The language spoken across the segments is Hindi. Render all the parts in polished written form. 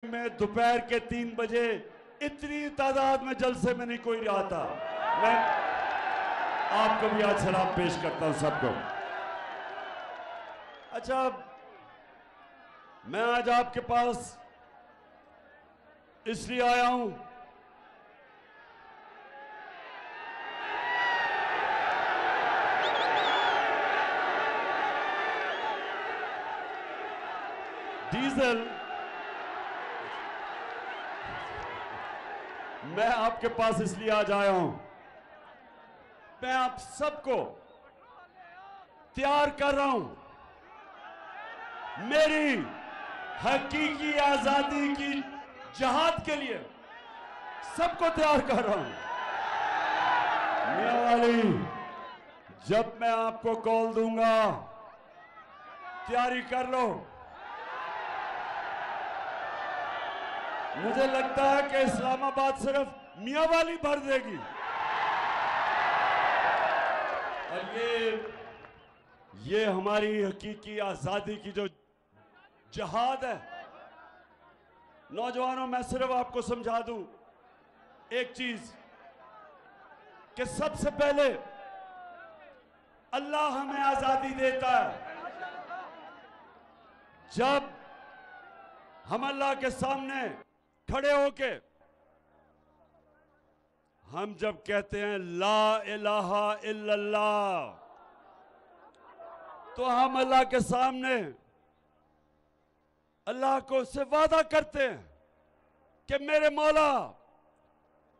में दोपहर के 3 बजे इतनी तादाद में जलसे में नहीं कोई रहा था। मैं आपको भी आज सलाम पेश करता हूं सबको। अच्छा, मैं आज आपके पास इसलिए आया हूं डीजल, मैं आपके पास इसलिए आज आया हूं, मैं आप सबको तैयार कर रहा हूं मेरी हकीकी आजादी की जहाद के लिए। सबको तैयार कर रहा हूं। मियां वाली, जब मैं आपको कॉल दूंगा तैयारी कर लो। मुझे लगता है कि इस्लामाबाद सिर्फ मियां वाली भर देगी। और ये हमारी हकीकी आजादी की जो जहाद है। नौजवानों, मैं सिर्फ आपको समझा दूं एक चीज, कि सबसे पहले अल्लाह हमें आजादी देता है जब हम अल्लाह के सामने खड़े होके हम जब कहते हैं ला इलाहा इल्लल्लाह, तो हम अल्लाह के सामने अल्लाह को से वादा करते हैं कि मेरे मौला,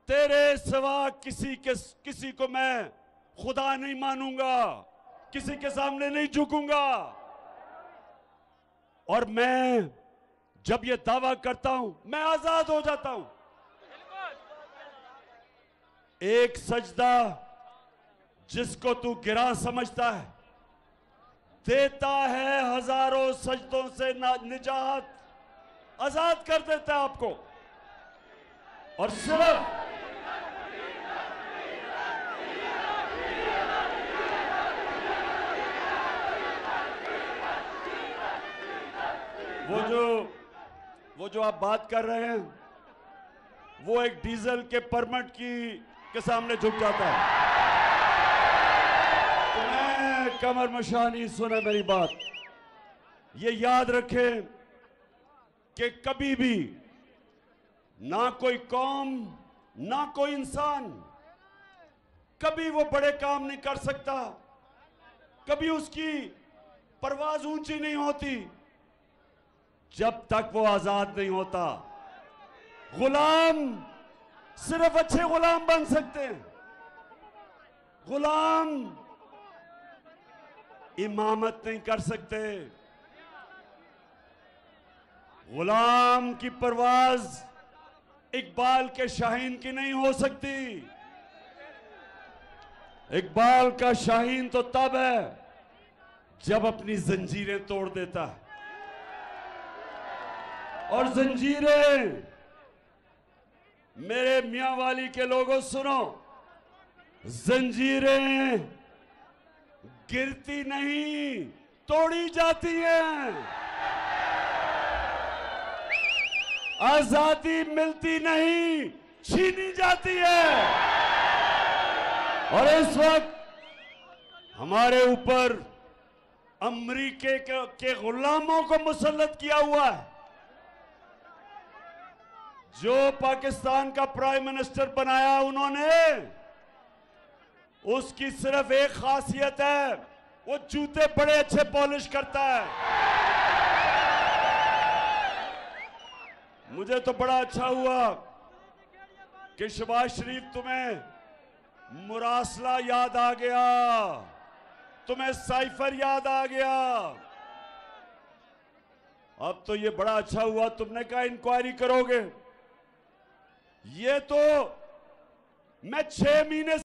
तेरे सिवा किसी को मैं खुदा नहीं मानूंगा, किसी के सामने नहीं झुकूंगा। और मैं जब ये दावा करता हूं, मैं आजाद हो जाता हूं। एक सजदा जिसको तू गिरा समझता है, देता है हजारों सजदों से निजात, आजाद कर देता है आपको। और सिर्फ वो जो आप बात कर रहे हैं, वो एक डीजल के परमिट के सामने झुक जाता है। तो मैं कमर मशानी, सुने मेरी बात, ये याद रखें कि कभी भी ना कोई कौम, ना कोई इंसान कभी वो बड़े काम नहीं कर सकता, कभी उसकी परवाज ऊंची नहीं होती जब तक वो आजाद नहीं होता। गुलाम सिर्फ अच्छे गुलाम बन सकते हैं। गुलाम इमामत नहीं कर सकते। गुलाम की परवाज इकबाल के शाहीन की नहीं हो सकती। इकबाल का शाहीन तो तब है जब अपनी जंजीरें तोड़ देता है। और जंजीरें, मेरे मियां वाली के लोगों सुनो, जंजीरें गिरती नहीं, तोड़ी जाती हैं। आजादी मिलती नहीं, छीनी जाती है। और इस वक्त हमारे ऊपर अमेरिका के गुलामों को मुसल्लत किया हुआ है। जो पाकिस्तान का प्राइम मिनिस्टर बनाया उन्होंने, उसकी सिर्फ एक खासियत है, वो जूते बड़े अच्छे पॉलिश करता है। मुझे तो बड़ा अच्छा हुआ कि शहबाज शरीफ, तुम्हें मुरासला याद आ गया, तुम्हें साइफर याद आ गया। अब तो ये बड़ा अच्छा हुआ तुमने कहा इंक्वायरी करोगे। ये तो मैं 6 महीने